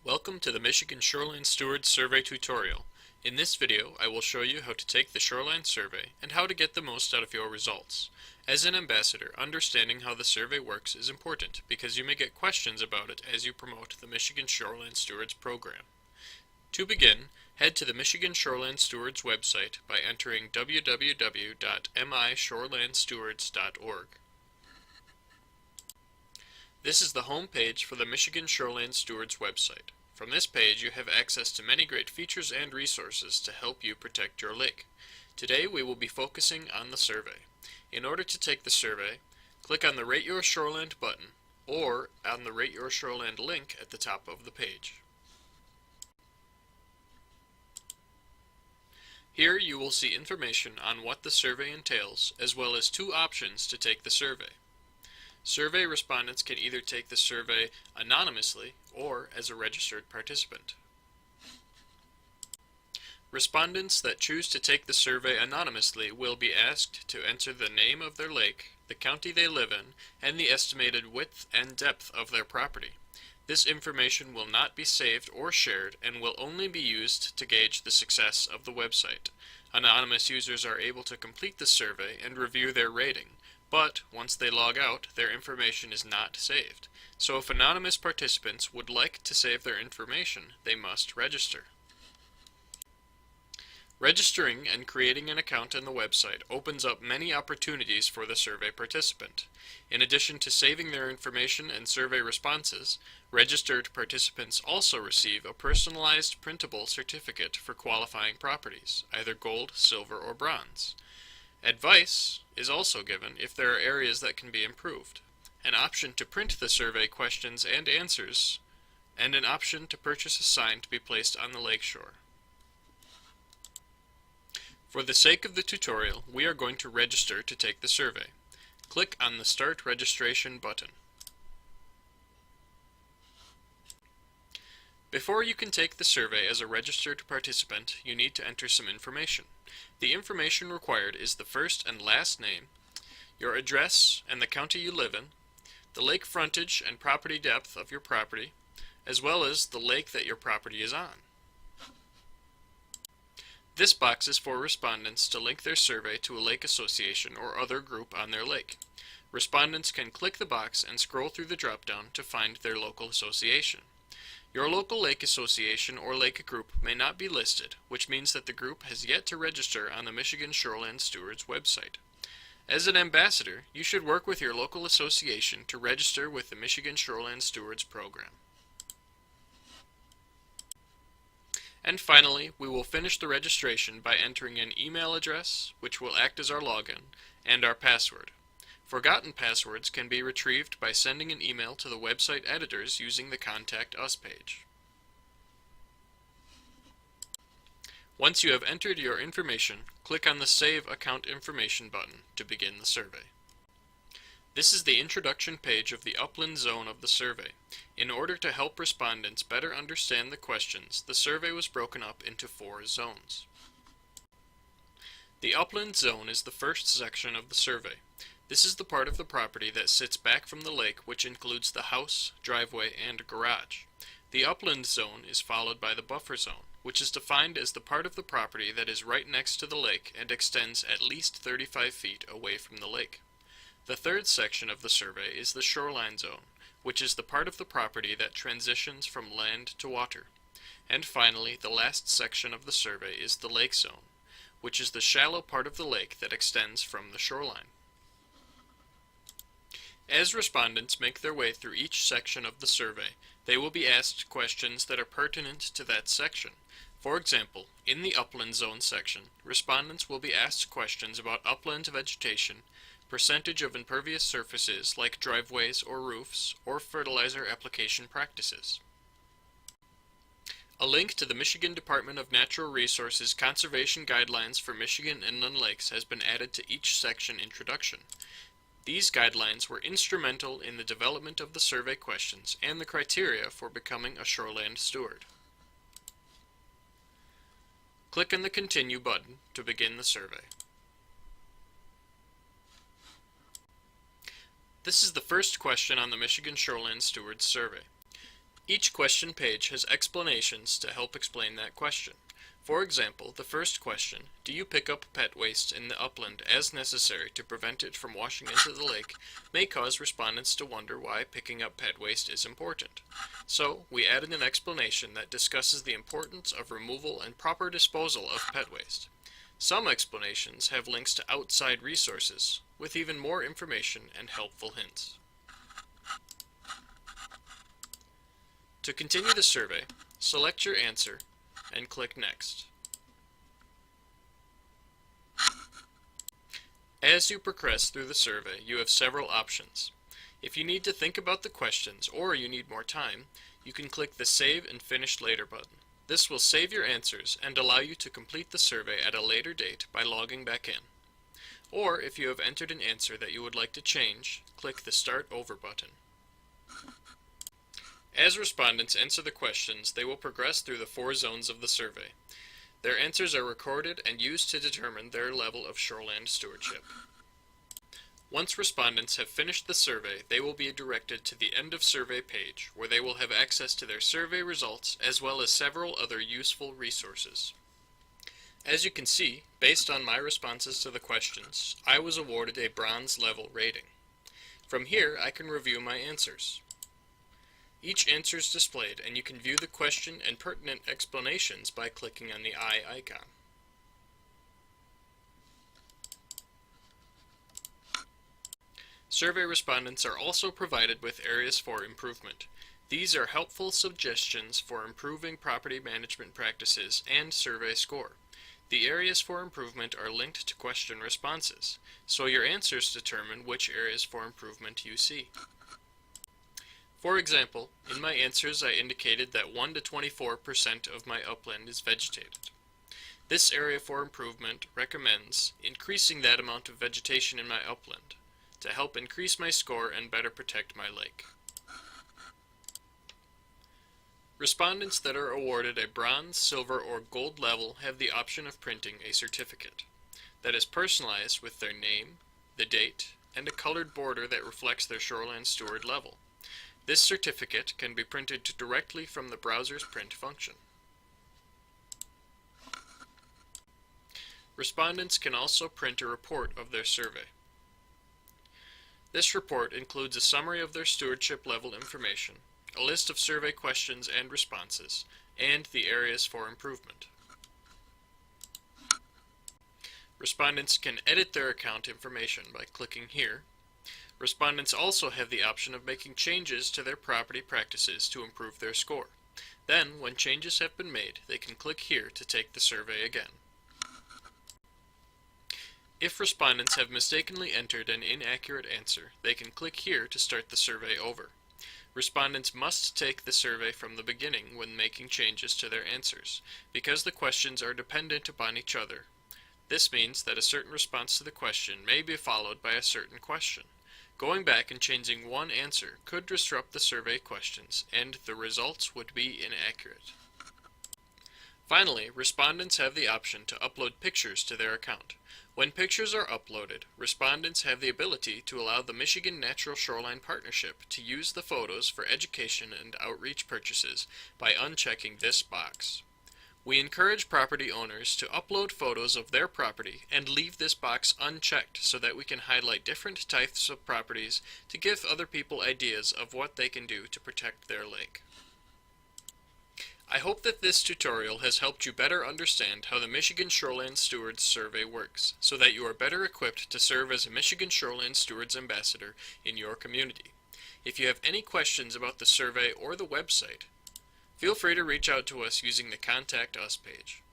Welcome to the Michigan Shoreland Stewards Survey tutorial. In this video, I will show you how to take the Shoreline Survey and how to get the most out of your results. As an ambassador, understanding how the survey works is important because you may get questions about it as you promote the Michigan Shoreland Stewards program. To begin, head to the Michigan Shoreland Stewards website by entering www.mishorelandstewards.org. This is the home page for the Michigan Shoreland Stewards website. From this page you have access to many great features and resources to help you protect your lake. Today we will be focusing on the survey. In order to take the survey, click on the Rate Your Shoreland button or on the Rate Your Shoreland link at the top of the page. Here you will see information on what the survey entails, as well as two options to take the survey. Survey respondents can either take the survey anonymously or as a registered participant. Respondents that choose to take the survey anonymously will be asked to enter the name of their lake, the county they live in, and the estimated width and depth of their property. This information will not be saved or shared and will only be used to gauge the success of the website. Anonymous users are able to complete the survey and review their rating, but once they log out, their information is not saved. So if anonymous participants would like to save their information, they must register. Registering and creating an account on the website opens up many opportunities for the survey participant. In addition to saving their information and survey responses, registered participants also receive a personalized printable certificate for qualifying properties, either gold, silver, or bronze. Advice is also given if there are areas that can be improved, an option to print the survey questions and answers, and an option to purchase a sign to be placed on the lakeshore. For the sake of the tutorial, we are going to register to take the survey. Click on the Start Registration button. Before you can take the survey as a registered participant, you need to enter some information. The information required is the first and last name, your address and the county you live in, the lake frontage and property depth of your property, as well as the lake that your property is on. This box is for respondents to link their survey to a lake association or other group on their lake. Respondents can click the box and scroll through the drop-down to find their local association. Your local lake association or lake group may not be listed, which means that the group has yet to register on the Michigan Shoreland Stewards website. As an ambassador, you should work with your local association to register with the Michigan Shoreland Stewards program. And finally, we will finish the registration by entering an email address, which will act as our login, and our password. Forgotten passwords can be retrieved by sending an email to the website editors using the Contact Us page. Once you have entered your information, click on the Save Account Information button to begin the survey. This is the introduction page of the upland zone of the survey. In order to help respondents better understand the questions, the survey was broken up into 4 zones. The upland zone is the first section of the survey. This is the part of the property that sits back from the lake, which includes the house, driveway, and garage. The upland zone is followed by the buffer zone, which is defined as the part of the property that is right next to the lake and extends at least 35 feet away from the lake. The third section of the survey is the shoreline zone, which is the part of the property that transitions from land to water. And finally, the last section of the survey is the lake zone, which is the shallow part of the lake that extends from the shoreline. As respondents make their way through each section of the survey, they will be asked questions that are pertinent to that section. For example, in the upland zone section, respondents will be asked questions about upland vegetation, percentage of impervious surfaces like driveways or roofs, or fertilizer application practices. A link to the Michigan Department of Natural Resources Conservation Guidelines for Michigan Inland Lakes has been added to each section introduction. These guidelines were instrumental in the development of the survey questions and the criteria for becoming a shoreland steward. Click on the Continue button to begin the survey. This is the first question on the Michigan Shoreland Stewards Survey. Each question page has explanations to help explain that question. For example, the first question, do you pick up pet waste in the upland as necessary to prevent it from washing into the lake, may cause respondents to wonder why picking up pet waste is important. So, we added an explanation that discusses the importance of removal and proper disposal of pet waste. Some explanations have links to outside resources, with even more information and helpful hints. To continue the survey, select your answer and click Next. As you progress through the survey, you have several options. If you need to think about the questions or you need more time, you can click the Save and Finish Later button. This will save your answers and allow you to complete the survey at a later date by logging back in. Or if you have entered an answer that you would like to change, click the Start Over button. As respondents answer the questions, they will progress through the 4 zones of the survey. Their answers are recorded and used to determine their level of shoreland stewardship. Once respondents have finished the survey, they will be directed to the End of Survey page, where they will have access to their survey results as well as several other useful resources. As you can see, based on my responses to the questions, I was awarded a bronze level rating. From here, I can review my answers. Each answer is displayed, and you can view the question and pertinent explanations by clicking on the eye icon. Survey respondents are also provided with areas for improvement. These are helpful suggestions for improving property management practices and survey score. The areas for improvement are linked to question responses, so your answers determine which areas for improvement you see. For example, in my answers I indicated that 1 to 24% of my upland is vegetated. This area for improvement recommends increasing that amount of vegetation in my upland to help increase my score and better protect my lake. Respondents that are awarded a bronze, silver, or gold level have the option of printing a certificate that is personalized with their name, the date, and a colored border that reflects their shoreland steward level. This certificate can be printed directly from the browser's print function. Respondents can also print a report of their survey. This report includes a summary of their stewardship level information, a list of survey questions and responses, and the areas for improvement. Respondents can edit their account information by clicking here. Respondents also have the option of making changes to their property practices to improve their score. Then, when changes have been made, they can click here to take the survey again. If respondents have mistakenly entered an inaccurate answer, they can click here to start the survey over. Respondents must take the survey from the beginning when making changes to their answers, because the questions are dependent upon each other. This means that a certain response to the question may be followed by a certain question. Going back and changing one answer could disrupt the survey questions, and the results would be inaccurate. Finally, respondents have the option to upload pictures to their account. When pictures are uploaded, respondents have the ability to allow the Michigan Natural Shoreline Partnership to use the photos for education and outreach purchases by unchecking this box. We encourage property owners to upload photos of their property and leave this box unchecked so that we can highlight different types of properties to give other people ideas of what they can do to protect their lake. I hope that this tutorial has helped you better understand how the Michigan Shoreland Stewards Survey works, so that you are better equipped to serve as a Michigan Shoreland Stewards Ambassador in your community. If you have any questions about the survey or the website, feel free to reach out to us using the Contact Us page.